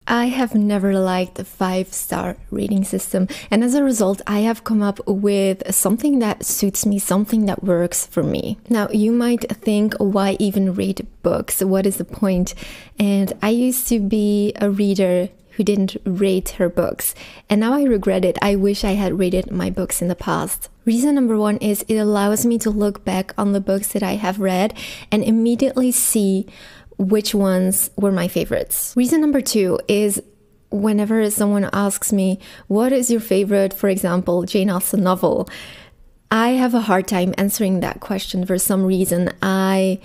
I have never liked the 5-star rating system, and as a result, I have come up with something that suits me, something that works for me. Now, you might think, why even rate books? What is the point? And I used to be a reader who didn't rate her books, and now I regret it. I wish I had rated my books in the past. Reason number one is it allows me to look back on the books that I have read and immediately see which ones were my favorites. Reason number two is whenever someone asks me, what is your favorite, for example, Jane Austen novel? I have a hard time answering that question for some reason. I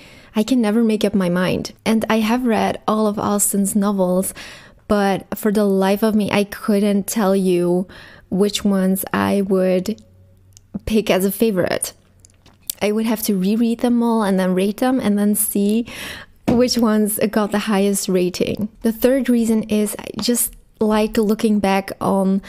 can never make up my mind. And I have read all of Austen's novels, but for the life of me, I couldn't tell you which ones I would pick as a favorite. I would have to reread them all and then rate them and then see which ones got the highest rating. The third reason is I just like looking back on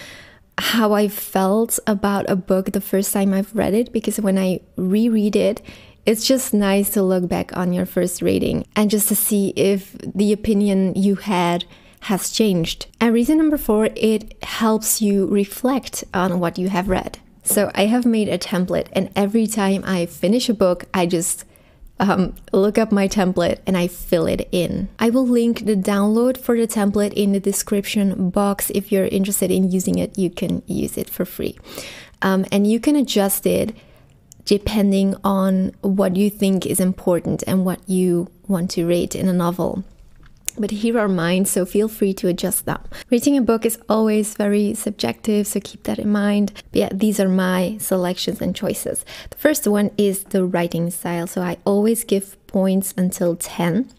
how I felt about a book the first time I've read it, because when I reread it, it's just nice to look back on your first rating and just to see if the opinion you had has changed. And reason number four, it helps you reflect on what you have read. So I have made a template, and every time I finish a book, I just look up my template and I fill it in. I will link the download for the template in the description box. If you're interested in using it, you can use it for free. And you can adjust it depending on what you think is important and what you want to rate in a novel. But here are mine, so feel free to adjust them. Rating a book is always very subjective, so keep that in mind. But yeah, these are my selections and choices. The first one is the writing style. So I always give points until 10.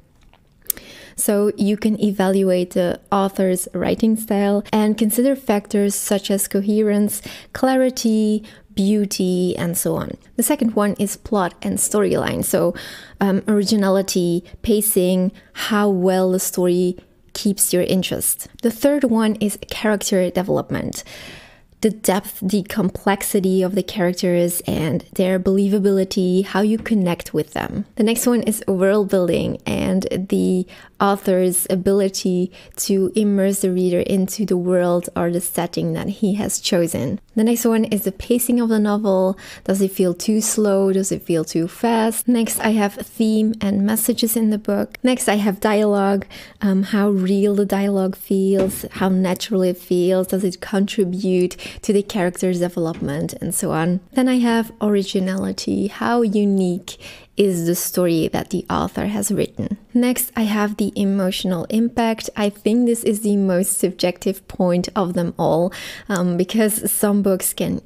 So you can evaluate the author's writing style and consider factors such as coherence, clarity, beauty, and so on. The second one is plot and storyline. So originality, pacing, how well the story keeps your interest. The third one is character development. The depth, the complexity of the characters and their believability, how you connect with them. The next one is world building and the author's ability to immerse the reader into the world or the setting that he has chosen. The next one is the pacing of the novel. Does it feel too slow? Does it feel too fast? Next, I have theme and messages in the book. Next, I have dialogue, how real the dialogue feels, how natural it feels. Does it contribute to the character's development, and so on. Then I have originality, how unique is the story that the author has written. Next, I have the emotional impact. I think this is the most subjective point of them all, because some books can,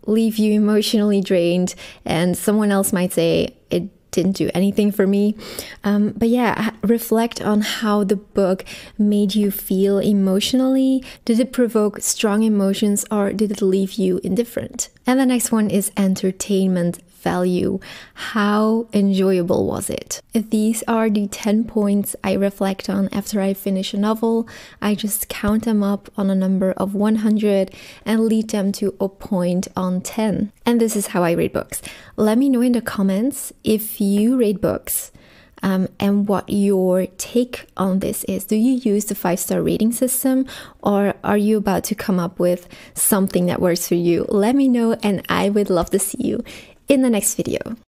leave you emotionally drained, and someone else might say it didn't do anything for me. But yeah, reflect on how the book made you feel emotionally. Did it provoke strong emotions or did it leave you indifferent? And the next one is entertainment value. How enjoyable was it? These are the 10 points I reflect on after I finish a novel. I just count them up on a number of 100 and lead them to a point on 10. And this is how I rate books. Let me know in the comments if you rate books and what your take on this is. Do you use the 5-star rating system, or are you about to come up with something that works for you? Let me know, and I would love to see you in the next video.